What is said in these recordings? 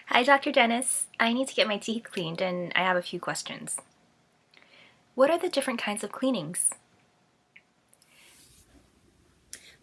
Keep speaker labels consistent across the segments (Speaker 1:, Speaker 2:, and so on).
Speaker 1: Hi, Dr. Dennis. I need to get my teeth cleaned and I have a few questions. What are the different kinds of cleanings?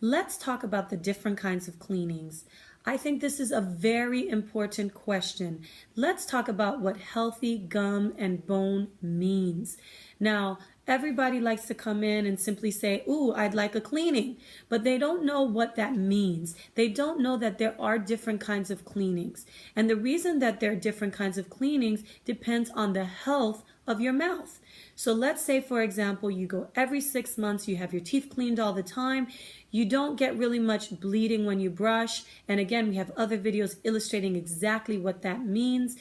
Speaker 2: Let's talk about the different kinds of cleanings. I think this is a very important question. Let's talk about what healthy gum and bone means. Now, everybody likes to come in and simply say, "Ooh, I'd like a cleaning," but they don't know what that means. They don't know that there are different kinds of cleanings. And the reason that there are different kinds of cleanings depends on the health of your mouth. So let's say, for example, you go every 6 months, you have your teeth cleaned all the time, you don't get really much bleeding when you brush. And again, we have other videos illustrating exactly what that means.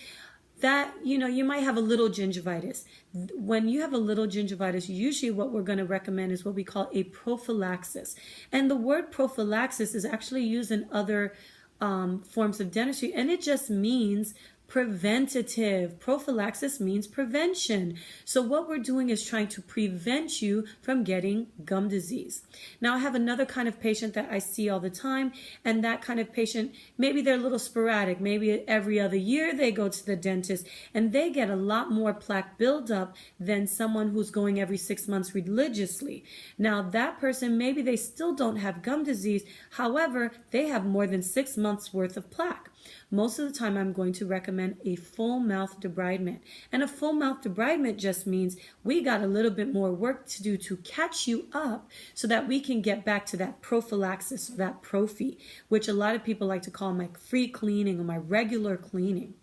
Speaker 2: That, you might have a little gingivitis. When you have a little gingivitis, usually what we're going to recommend is what we call a prophylaxis. And the word prophylaxis is actually used in other forms of dentistry, and it just means preventative. Prophylaxis means prevention. So what we're doing is trying to prevent you from getting gum disease. Now, I have another kind of patient that I see all the time, and that kind of patient, maybe they're a little sporadic. Maybe every other year they go to the dentist, and they get a lot more plaque buildup than someone who's going every 6 months religiously. Now, that person, maybe they still don't have gum disease. However, they have more than 6 months worth of plaque. Most of the time, I'm going to recommend a full mouth debridement. And a full mouth debridement just means we got a little bit more work to do to catch you up so that we can get back to that prophylaxis, that prophy, which a lot of people like to call my free cleaning or my regular cleaning.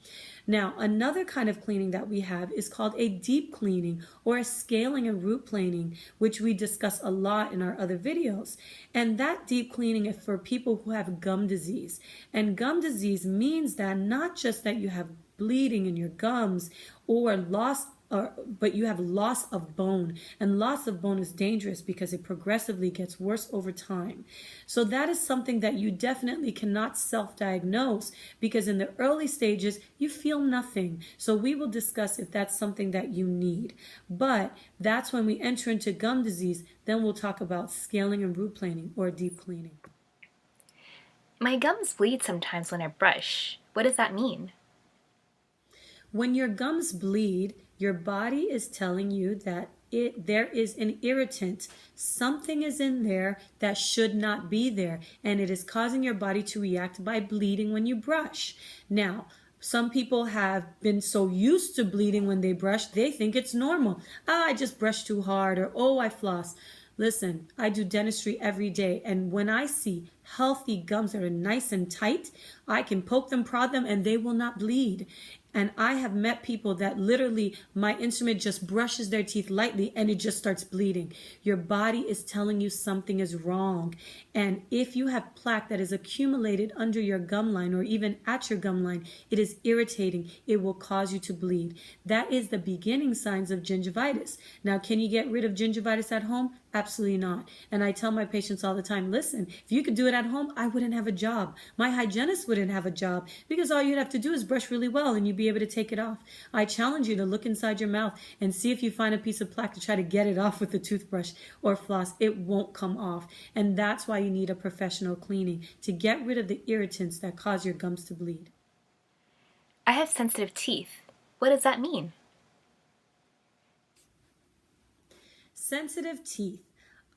Speaker 2: Now, another kind of cleaning that we have is called a deep cleaning or a scaling and root planing, which we discuss a lot in our other videos. And that deep cleaning is for people who have gum disease. And gum disease means that not just that you have bleeding in your gums or but you have loss of bone, and loss of bone is dangerous because it progressively gets worse over time. So that is something that you definitely cannot self-diagnose, because in the early stages you feel nothing. So we will discuss if that's something that you need. But that's when we enter into gum disease, then we'll talk about scaling and root planing or deep cleaning.
Speaker 1: My gums bleed sometimes when I brush. What does that mean?
Speaker 2: When your gums bleed, your body is telling you that there is an irritant. Something is in there that should not be there, and it is causing your body to react by bleeding when you brush. Now, some people have been so used to bleeding when they brush, they think it's normal. I just brushed too hard, or oh, I floss. Listen, I do dentistry every day, and when I see healthy gums that are nice and tight, I can poke them, prod them, and they will not bleed. And I have met people that literally my instrument just brushes their teeth lightly and it just starts bleeding. Your body is telling you something is wrong. And if you have plaque that is accumulated under your gum line or even at your gum line, it is irritating. It will cause you to bleed. That is the beginning signs of gingivitis. Now, can you get rid of gingivitis at home? Absolutely not. And I tell my patients all the time, listen, if you could do it at home, I wouldn't have a job. My hygienist wouldn't have a job, because all you'd have to do is brush really well and you'd be able to take it off. I challenge you to look inside your mouth and see if you find a piece of plaque to try to get it off with a toothbrush or floss. It won't come off. And that's why you need a professional cleaning to get rid of the irritants that cause your gums to bleed.
Speaker 1: I have sensitive teeth. What does that mean?
Speaker 2: Sensitive teeth.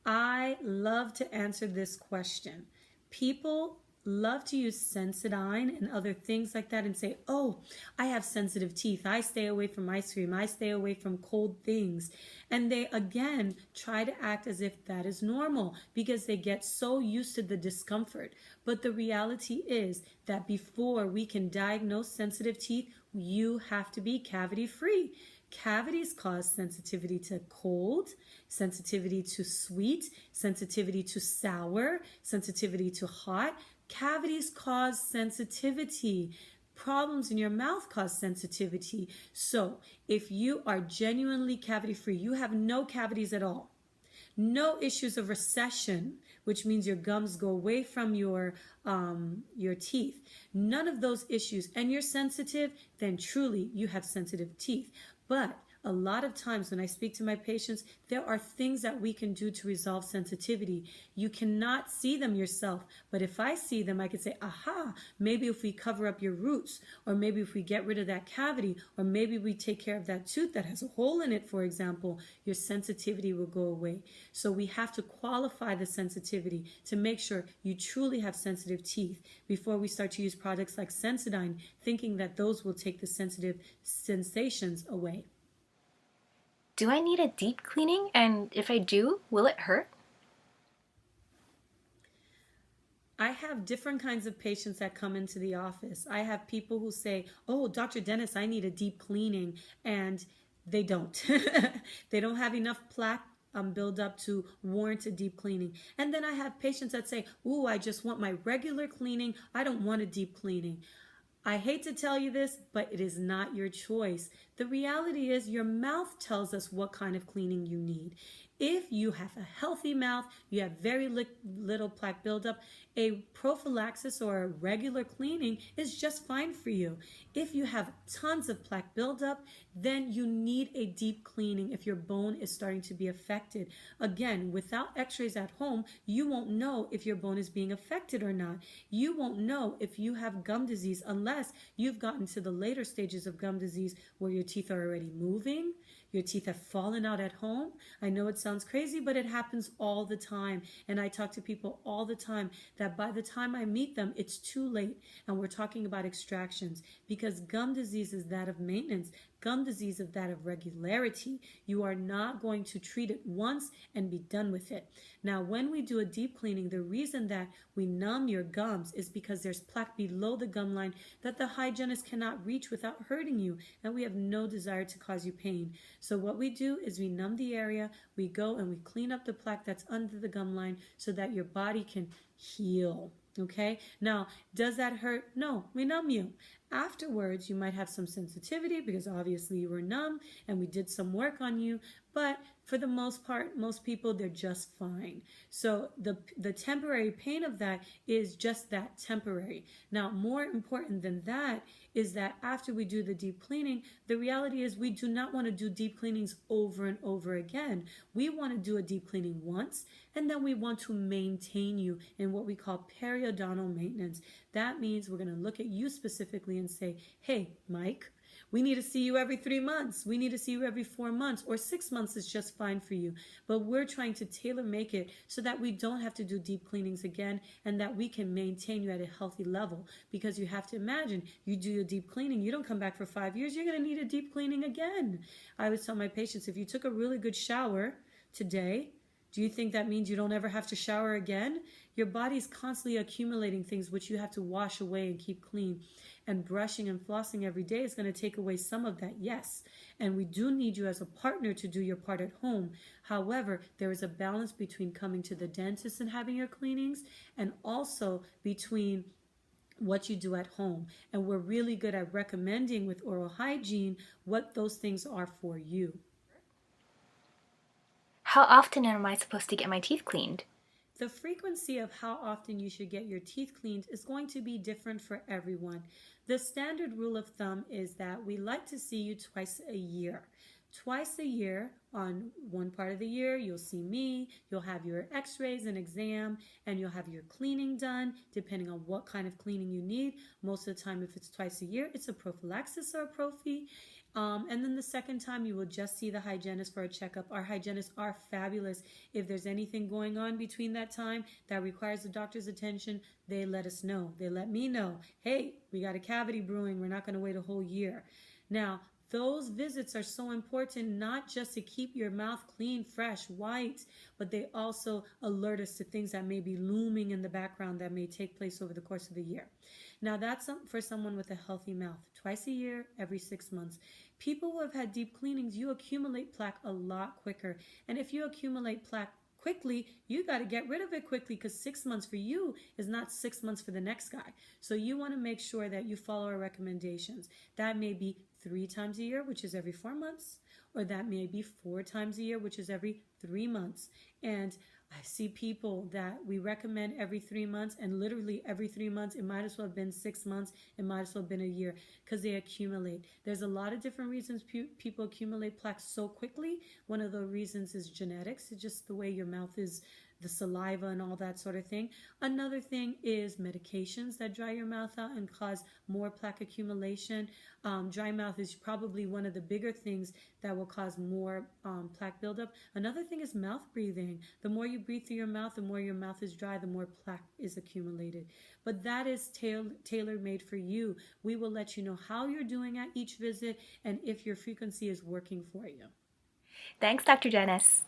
Speaker 2: I love to answer this question. People love to use Sensodyne and other things like that and say, oh, I have sensitive teeth. I stay away from ice cream. I stay away from cold things. And they, again, try to act as if that is normal because they get so used to the discomfort. But the reality is that before we can diagnose sensitive teeth, you have to be cavity free. Cavities cause sensitivity to cold, sensitivity to sweet, sensitivity to sour, sensitivity to hot. Cavities cause sensitivity. Problems in your mouth cause sensitivity. So if you are genuinely cavity free, you have no cavities at all, no issues of recession, which means your gums go away from your teeth, none of those issues, and you're sensitive, then truly you have sensitive teeth. But a lot of times when I speak to my patients, there are things that we can do to resolve sensitivity. You cannot see them yourself, but if I see them, I can say, aha, maybe if we cover up your roots, or maybe if we get rid of that cavity, or maybe we take care of that tooth that has a hole in it, for example, your sensitivity will go away. So we have to qualify the sensitivity to make sure you truly have sensitive teeth before we start to use products like Sensodyne, thinking that those will take the sensitive sensations away.
Speaker 1: Do I need a deep cleaning? And if I do, will it hurt?
Speaker 2: I have different kinds of patients that come into the office. I have people who say, oh, Dr. Dennis, I need a deep cleaning, and they don't. They don't have enough plaque build up to warrant a deep cleaning. And then I have patients that say, ooh, I just want my regular cleaning. I don't want a deep cleaning. I hate to tell you this, but it is not your choice. The reality is your mouth tells us what kind of cleaning you need. If you have a healthy mouth, you have very little plaque buildup, a prophylaxis or a regular cleaning is just fine for you. If you have tons of plaque buildup, then you need a deep cleaning if your bone is starting to be affected. Again, without x-rays at home, you won't know if your bone is being affected or not. You won't know if you have gum disease unless you've gotten to the later stages of gum disease where your teeth are already moving, your teeth have fallen out at home. I know it sounds crazy, but it happens all the time. And I talk to people all the time that by the time I meet them, it's too late. And we're talking about extractions because gum disease is that of maintenance. Gum disease is that of regularity. You are not going to treat it once and be done with it. Now, when we do a deep cleaning, the reason that we numb your gums is because there's plaque below the gum line that the hygienist cannot reach without hurting you, and we have no desire to cause you pain. So what we do is we numb the area, we go and we clean up the plaque that's under the gum line so that your body can heal. Okay, now does that hurt? No, we numb you. Afterwards, you might have some sensitivity because obviously you were numb and we did some work on you, but for the most part, most people, they're just fine. So the temporary pain of that is just that, temporary. Now, more important than that is that after we do the deep cleaning, the reality is we do not want to do deep cleanings over and over again. We want to do a deep cleaning once, and then we want to maintain you in what we call periodontal maintenance. That means we're going to look at you specifically and say, hey, Mike, we need to see you every 3 months. We need to see you every 4 months, or 6 months is just fine for you. But we're trying to tailor make it so that we don't have to do deep cleanings again and that we can maintain you at a healthy level. Because you have to imagine, you do a deep cleaning, you don't come back for 5 years, you're going to need a deep cleaning again. I always tell my patients, if you took a really good shower today, do you think that means you don't ever have to shower again? Your body's constantly accumulating things which you have to wash away and keep clean. And brushing and flossing every day is going to take away some of that, yes. And we do need you as a partner to do your part at home. However, there is a balance between coming to the dentist and having your cleanings and also between what you do at home. And we're really good at recommending with oral hygiene what those things are for you.
Speaker 1: How often am I supposed to get my teeth cleaned?
Speaker 2: The frequency of how often you should get your teeth cleaned is going to be different for everyone. The standard rule of thumb is that we like to see you twice a year. Twice a year, on one part of the year, you'll see me, you'll have your x-rays and exam, and you'll have your cleaning done, depending on what kind of cleaning you need. Most of the time, if it's twice a year, it's a prophylaxis or a prophy. And then the second time, you will just see the hygienist for a checkup. Our hygienists are fabulous. If there's anything going on between that time that requires the doctor's attention, they let us know. They let me know, hey, we got a cavity brewing. We're not going to wait a whole year. Now, those visits are so important, not just to keep your mouth clean, fresh, white, but they also alert us to things that may be looming in the background that may take place over the course of the year. Now, that's for someone with a healthy mouth. Twice a year, every 6 months. People who have had deep cleanings, you accumulate plaque a lot quicker. And if you accumulate plaque quickly, you got to get rid of it quickly because 6 months for you is not 6 months for the next guy. So you want to make sure that you follow our recommendations. That may be 3 times a year, which is every 4 months, or that may be 4 times a year, which is every 3 months. And I see people that we recommend every 3 months, and literally every 3 months, it might as well have been 6 months, it might as well have been a year because they accumulate. There's a lot of different reasons people accumulate plaques so quickly. One of the reasons is genetics, it's just the way your mouth is, the saliva and all that sort of thing. Another thing is medications that dry your mouth out and cause more plaque accumulation. Dry mouth is probably one of the bigger things that will cause more plaque buildup. Another thing is mouth breathing. The more you breathe through your mouth, the more your mouth is dry, the more plaque is accumulated. But that is tailor-made for you. We will let you know how you're doing at each visit and if your frequency is working for you.
Speaker 1: Thanks, Dr. Dennis.